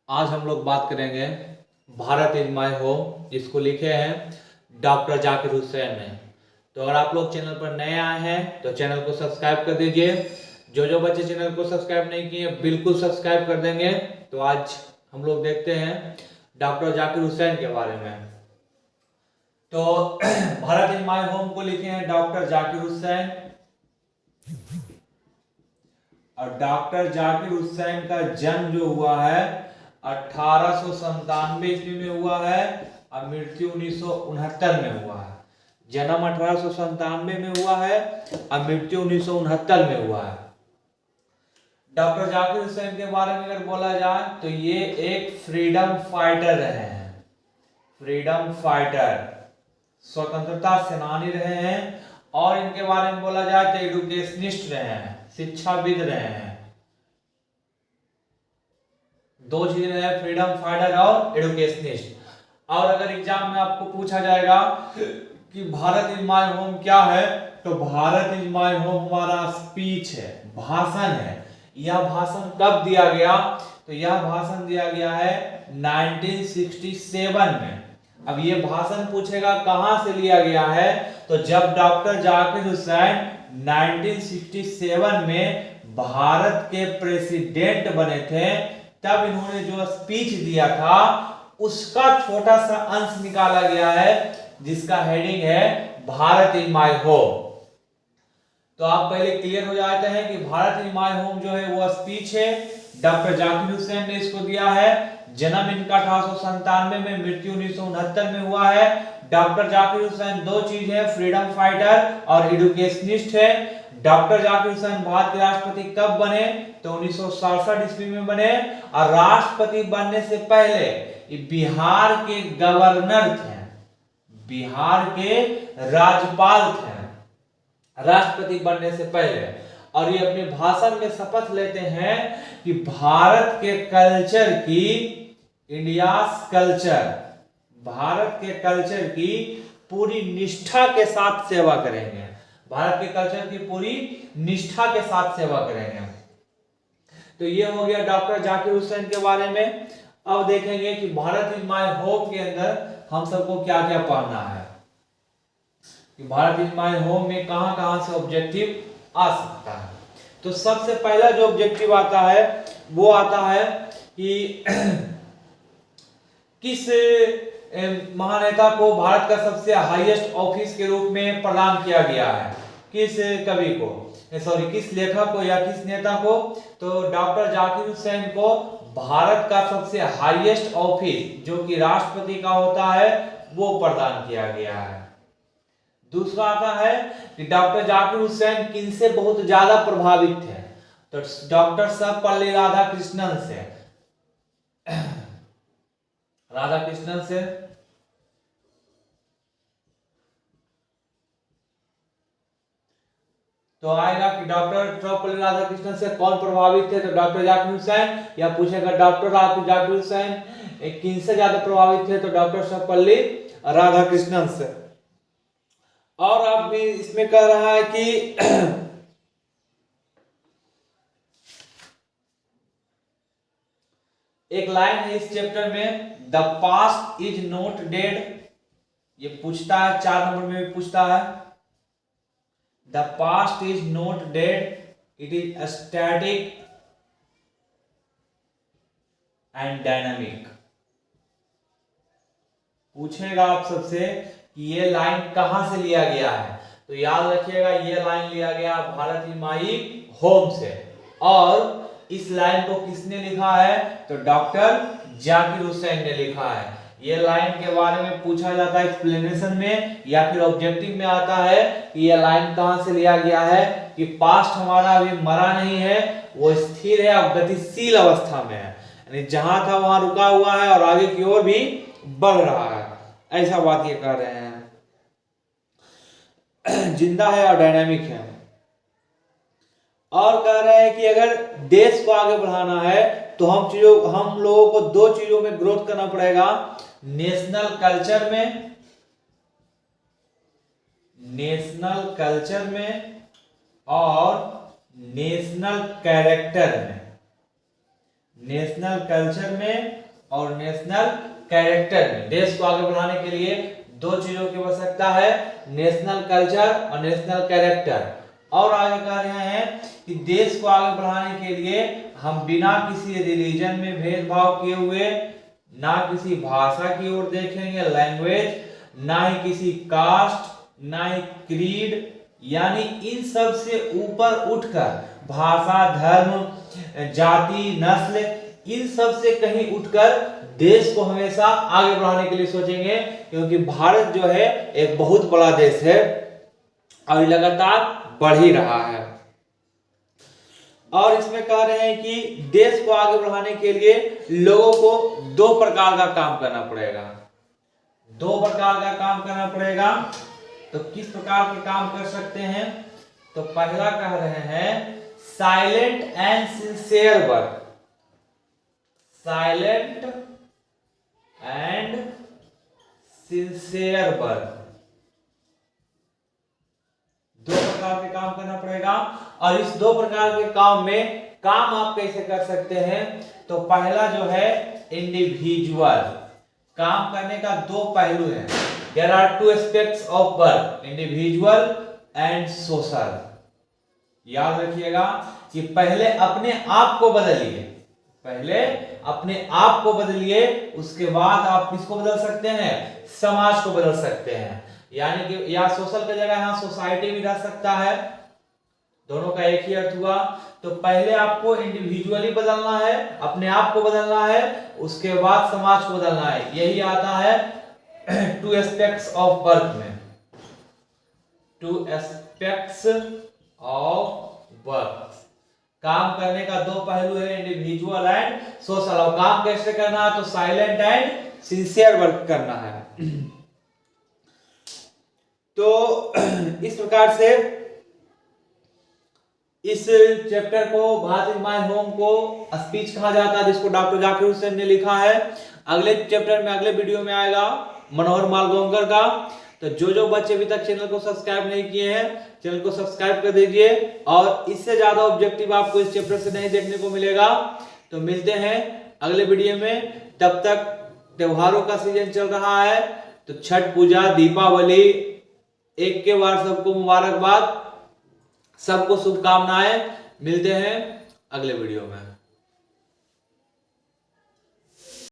आज हम लोग बात करेंगे भारत इज माय होम, जिसको लिखे हैं डॉक्टर जाकिर हुसैन ने। तो अगर आप लोग चैनल पर नए आए हैं तो चैनल को सब्सक्राइब कर दीजिए। जो बच्चे चैनल को सब्सक्राइब नहीं किए बिल्कुल सब्सक्राइब कर देंगे। तो आज हम लोग देखते हैं डॉक्टर जाकिर हुसैन के बारे में। तो भारत इज माय होम को लिखे हैं डॉक्टर जाकिर हुसैन। और डॉक्टर जाकिर हुसैन का जन्म जो हुआ है 1897 ईस्वी में हुआ है और मृत्यु 1969 में हुआ है। जन्म 1897 में हुआ है और मृत्यु 1969 में हुआ है। डॉक्टर जाकिर हुसैन के बारे में अगर बोला जाए तो ये एक फ्रीडम फाइटर रहे हैं। फ्रीडम फाइटर, स्वतंत्रता सेनानी रहे हैं। और इनके बारे में बोला जाए तो एडुकेशनिस्ट रहे हैं, शिक्षाविद रहे हैं। दो चीजें रहे, फ्रीडम फाइटर और एडुकेशनिस्ट। और अगर एग्जाम में आपको पूछा जाएगा कि भारत इज माय होम क्या है, तो भारत इज माय होम हमारा स्पीच है, भाषण है। यह भाषण कब दिया गया, तो यह भाषण दिया गया है 1967 में। अब ये भाषण पूछेगा कहां से लिया गया है, तो जब डॉक्टर जाकिर हुसैन 1967 में भारत के प्रेसिडेंट बने थे, तब इन्होंने जो स्पीच दिया था उसका छोटा सा अंश निकाला गया है, जिसका हेडिंग है भारत इज माय होम। तो आप पहले क्लियर हो जाते हैं कि भारत इज माय होम जो है वो स्पीच है, डॉक्टर जाकिर हुसैन ने इसको दिया है। जन्म इनका 1897 में, मृत्यु 1969 में हुआ है। डॉक्टर जाकिर हुसैन दो चीज है, फ्रीडम फाइटर और एडुकेशनिस्ट है। डॉक्टर जाकिर हुसैन भारत के राष्ट्रपति कब बने, तो 1967 ईस्वी में बने। और राष्ट्रपति बनने से पहले बिहार के गवर्नर थे, बिहार के राज्यपाल थे राष्ट्रपति बनने से पहले। और ये अपने भाषण में शपथ लेते हैं कि भारत के कल्चर की, इंडियाज कल्चर, भारत के कल्चर की पूरी निष्ठा के साथ सेवा करेंगे। भारत के कल्चर की पूरी निष्ठा के साथ सेवा करेंगे। तो ये हो गया डॉक्टर जाकिर हुसैन के बारे में। अब देखेंगे कि भारत इज माय होम के अंदर हम सबको क्या क्या पढ़ना है, कि भारत इज माय होम में कहां कहां से ऑब्जेक्टिव आ सकता है। तो सबसे पहला जो ऑब्जेक्टिव आता है वो आता है कि किस महानेता को भारत का सबसे हाईएस्ट ऑफिस के रूप में प्रदान किया गया है, किस कवि को, सॉरी किस लेखक को या किस नेता को, तो डॉक्टर जाकिर हुसैन को भारत का सबसे हाईएस्ट ऑफिस जो कि राष्ट्रपति का होता है वो प्रदान किया गया है। दूसरा आता है कि डॉक्टर जाकिर हुसैन किनसे बहुत ज्यादा प्रभावित थे, तो डॉक्टर सर्वपल्ली राधाकृष्णन से, राधाकृष्णन से। तो आएगा कि डॉक्टर सर्वपल्ली राधाकृष्णन से कौन प्रभावित थे, तो डॉक्टर जाकिर हुसैन। या पूछेगा डॉक्टर जाकिर हुसैन किनसे ज्यादा प्रभावित थे, तो डॉक्टर सर्वपल्ली राधाकृष्णन से। और अब भी इसमें कह रहा है कि एक लाइन है इस चैप्टर में, the past is not dead. ये पूछता है 4 नंबर में भी पूछता है, the past is not dead, it is static and dynamic. पूछेगा आप सबसे कि ये लाइन कहां से लिया गया है, तो याद रखिएगा ये लाइन लिया गया भारत इज माय होम से। और इस लाइन को किसने लिखा है, तो डॉक्टर जाकिर हुसैन ने लिखा है। ये लाइन के बारे में पूछा जाता है एक्सप्लेनेशन में या फिर ऑब्जेक्टिव में आता है कि ये लाइन कहां से लिया गया है, कि पास्ट हमारा अभी मरा नहीं है, वो स्थिर है और गतिशील अवस्था में है, यानी जहां था वहां रुका हुआ है और आगे की ओर भी बढ़ रहा है, ऐसा बात ये कह रहे हैं। जिंदा है और डायनामिक है। और कह रहे हैं कि अगर देश को आगे बढ़ाना है तो हम लोगों को दो चीजों में ग्रोथ करना पड़ेगा, नेशनल कल्चर में, नेशनल कल्चर में और नेशनल कैरेक्टर में। नेशनल कल्चर में और नेशनल कैरेक्टर में। देश को आगे बढ़ाने के लिए दो चीजों की आवश्यकता है, नेशनल कल्चर और नेशनल कैरेक्टर। और आगे कह रहे हैं कि देश को आगे बढ़ाने के लिए हम बिना किसी रिलीजन में भेदभाव किए हुए, ना किसी भाषा की ओर देखेंगे, लैंग्वेज, ना ही किसी कास्ट, ना ही क्रीड, यानी इन सब से ऊपर उठकर भाषा, धर्म, जाति, नस्ल, इन सब से कहीं उठकर देश को हमेशा आगे बढ़ाने के लिए सोचेंगे, क्योंकि भारत जो है एक बहुत बड़ा देश है और लगातार बढ़ ही रहा है। और इसमें कह रहे हैं कि देश को आगे बढ़ाने के लिए लोगों को दो प्रकार का काम करना पड़ेगा। दो प्रकार का काम करना पड़ेगा। तो किस प्रकार के काम कर सकते हैं? तो पहला कह रहे हैं silent and sincere work. Silent and sincere work, दो प्रकार के काम करना पड़ेगा। और इस दो प्रकार के काम में काम आप कैसे कर सकते हैं? तो पहला जो है इंडिविजुअल, काम करने का दो पहलू हैं। There are two aspects of work, individual and social. याद रखिएगा कि पहले अपने आप को बदलिए, पहले अपने आप को बदलिए, उसके बाद आप किसको बदल सकते हैं? समाज को बदल सकते हैं। यानी कि या सोशल की जगह यहां सोसाइटी भी रह सकता है, दोनों का एक ही अर्थ हुआ। तो पहले आपको इंडिविजुअली बदलना है, अपने आप को बदलना है, उसके बाद समाज को बदलना है। यही आता है टू एस्पेक्ट्स ऑफ वर्क में। टू एस्पेक्ट्स ऑफ वर्क, काम करने का दो पहलू है, इंडिविजुअल एंड सोशल। और काम कैसे करना है? तो साइलेंट एंड सिंसियर वर्क करना है। तो इस प्रकार से इस चैप्टर को भारत इज माय होम को स्पीच कहा जाता है, जिसको डॉक्टर जाकिर हुसैन ने लिखा है। अगले चैप्टर में, अगले वीडियो में आएगा मनोहर मालगोंकर का। तो जो बच्चे अभी तक चैनल को सब्सक्राइब नहीं किए हैं, चैनल को सब्सक्राइब कर दीजिए। और इससे ज्यादा ऑब्जेक्टिव आपको इस चैप्टर से नहीं देखने को मिलेगा। तो मिलते हैं अगले वीडियो में। तब तक त्योहारों का सीजन चल रहा है, तो छठ पूजा, दीपावली, एक के बार सबको मुबारकबाद, सबको शुभकामनाएं। मिलते हैं अगले वीडियो में।